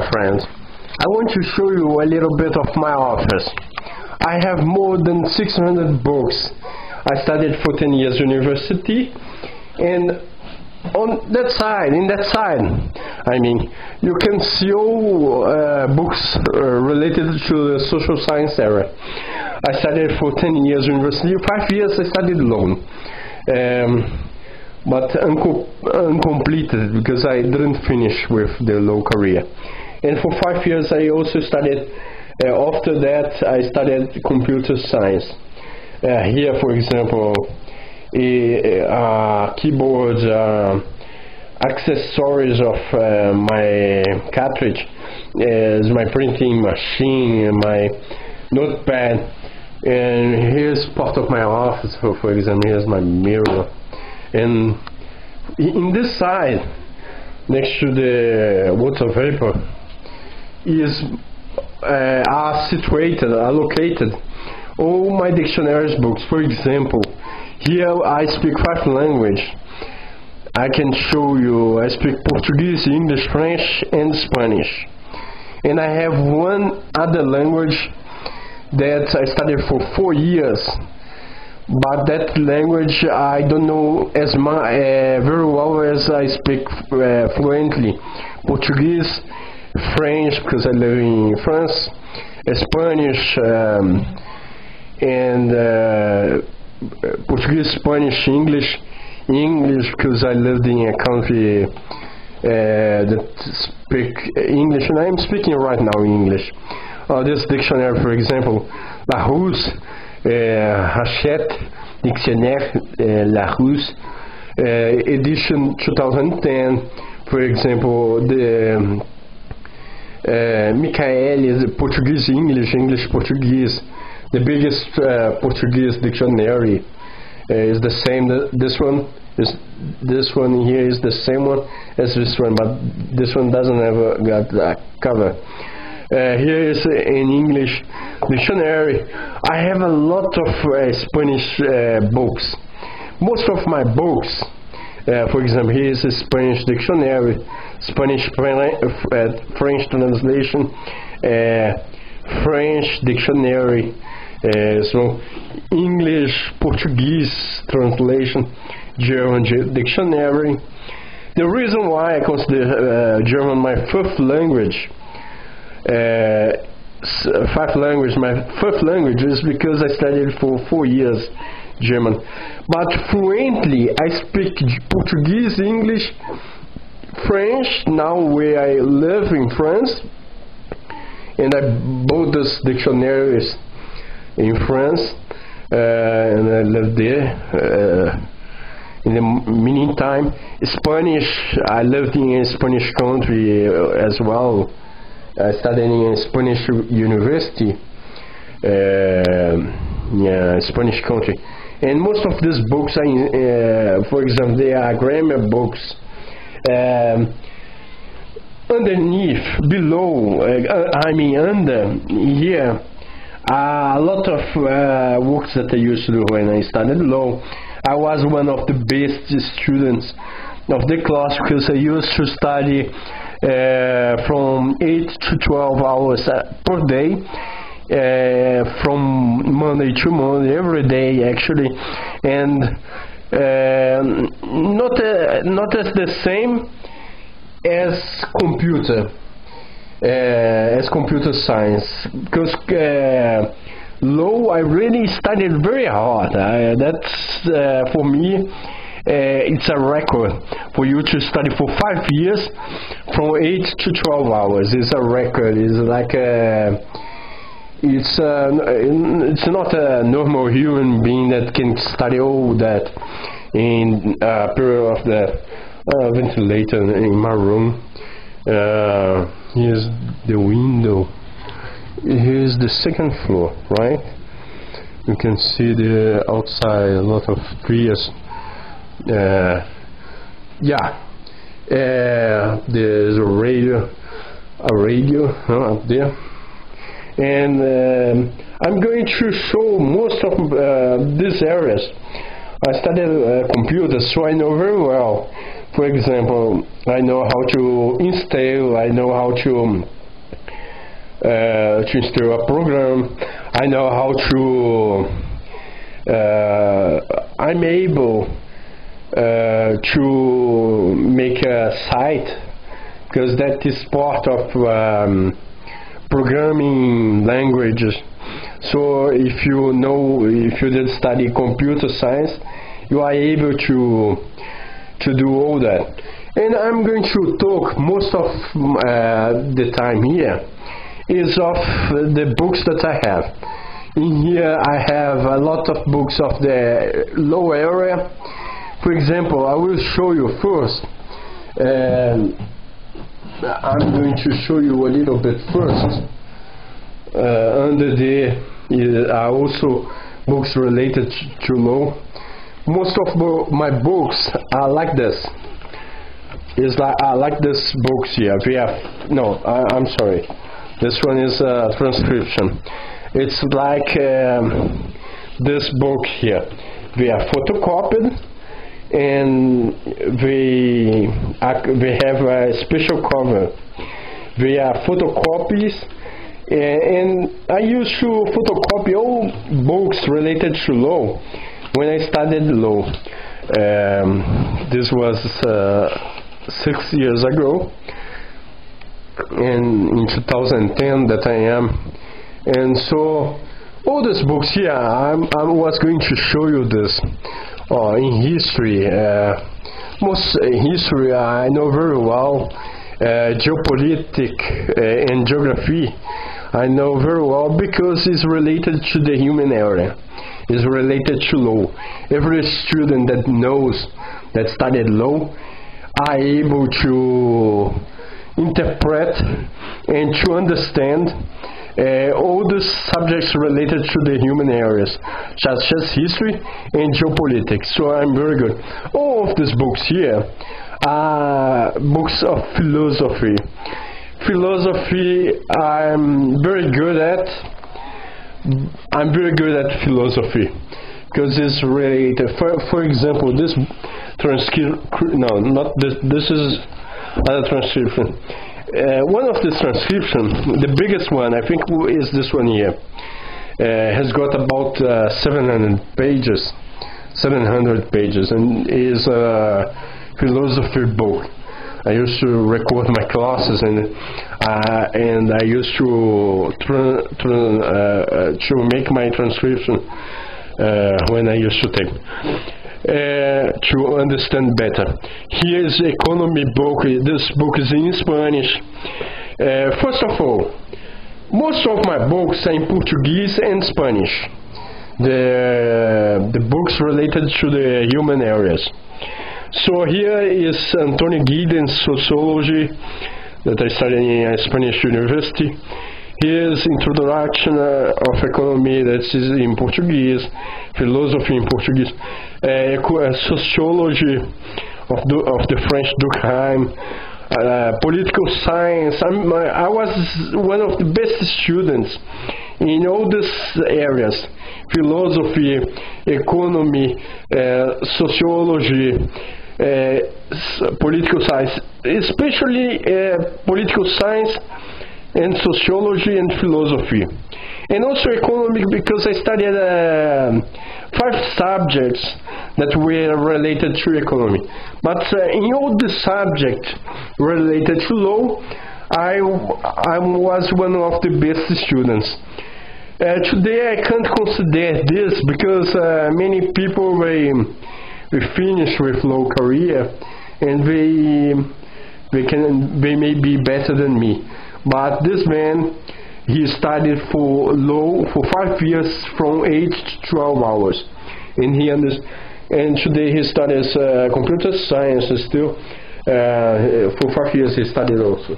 my friends. I want to show you a little bit of my office. I have more than 600 books. I studied for 10 years university, and on that side, I mean, you can see all books related to the social science area. I studied for 10 years university. 5 years I studied alone, but uncompleted because I didn't finish with the law career. And for 5 years I also studied. After that I studied computer science. Here, for example, keyboards, accessories of my cartridge, is my printing machine, my notepad, and here's part of my office. For example, here's my mirror, and in this side, next to the water vapor, are located all my dictionaries books. For example, here I speak 5 languages. I can show you. I speak Portuguese, English, French, and Spanish. And I have one other language that I studied for 4 years, but that language I don't know as very well as I speak fluently. Portuguese, French, because I live in France, Spanish, and Portuguese, Spanish, English because I lived in a country that speak English, and I'm speaking right now English. This dictionary, for example, Larousse, Hachette, Dictionnaire Larousse, edition 2010. For example, the Michael is Portuguese, English, English, Portuguese. The biggest Portuguese dictionary is the same. This one here is the same one as this one, but this one doesn't have a cover. Here is an English dictionary. I have a lot of Spanish books. Most of my books, for example, here is a Spanish dictionary, Spanish French translation, French dictionary, so English Portuguese translation, German dictionary. The reason why I consider German my fifth language, my fifth language is because I studied for 4 years German, but fluently I speak Portuguese, English, French, now where I live in France, and I bought these dictionaries in France, and I lived there. In the meantime, Spanish, I lived in a Spanish country as well. I studied in a Spanish university, Spanish country. And most of these books are, for example, they are grammar books. Underneath, below, under here, a lot of works that I used to do when I studied law. I was one of the best students of the class because I used to study from 8 to 12 hours per day, from Monday to Monday, every day actually, and not as the same as computer science, because law I really studied very hard. That's for me, it's a record for you to study for 5 years from 8 to 12 hours. It's a record. It's like it's not a normal human being that can study all that in a period of the ventilator in my room. Here's the window. Here's the second floor, right? You can see the outside, a lot of trees. There's a radio up there, and I'm going to show most of these areas. I studied computers, so I know very well For example, I know how to install, I know how to install a program, I know how to, I'm able to make a site, because that is part of programming languages. So if you did study computer science, you are able to do all that. And I'm going to talk most of the time here is of the books that I have. In here I have a lot of books of the low area. For example, I will show you first. I'm going to show you a little bit first. Under there are also books related to law. Most of my books are like this. It's like I like this books here. I'm sorry. This one is a transcription. It's like this book here. They are photocopied, and they have a special cover. They are photocopies, and I used to photocopy all books related to law when I studied law. This was 6 years ago, and in 2010 that I am. And so all these books here, I was going to show you this. In history, most history I know very well. Geopolitics and geography I know very well, because it's related to the human area. It's related to law. Every student that knows, that studied law, are able to interpret and to understand all the subjects related to the human areas, such as history and geopolitics. So I'm very good. All of these books here are books of philosophy. Philosophy I'm very good at. I'm very good at philosophy because it's related. For example, this transcription. No, not this. This is another transcription. One of the transcription, the biggest one, I think, is this one here. Has got about 700 pages. 700 pages, and is a philosophy book. I used to record my classes, and I used to make my transcription when I used to take. To understand better. Here is economy book. This book is in Spanish. First of all, most of my books are in Portuguese and Spanish. The books related to the human areas. So here is Antonio Giddens Sociology, that I studied in a Spanish university. Here's Introduction of Economy, that is in Portuguese, Philosophy in Portuguese, Sociology of the French Durkheim, Political Science. I was one of the best students in all these areas: philosophy, economy, sociology, political science, especially political science and sociology and philosophy, and also economic, because I studied 5 subjects that were related to economy. But in all the subjects related to law, I was one of the best students. Today I can't consider this, because many people they finish with law career, and they may be better than me. But this man, he studied for law for 5 years, from 8 to 12 hours, and today he studies computer science still. For 5 years he studied also.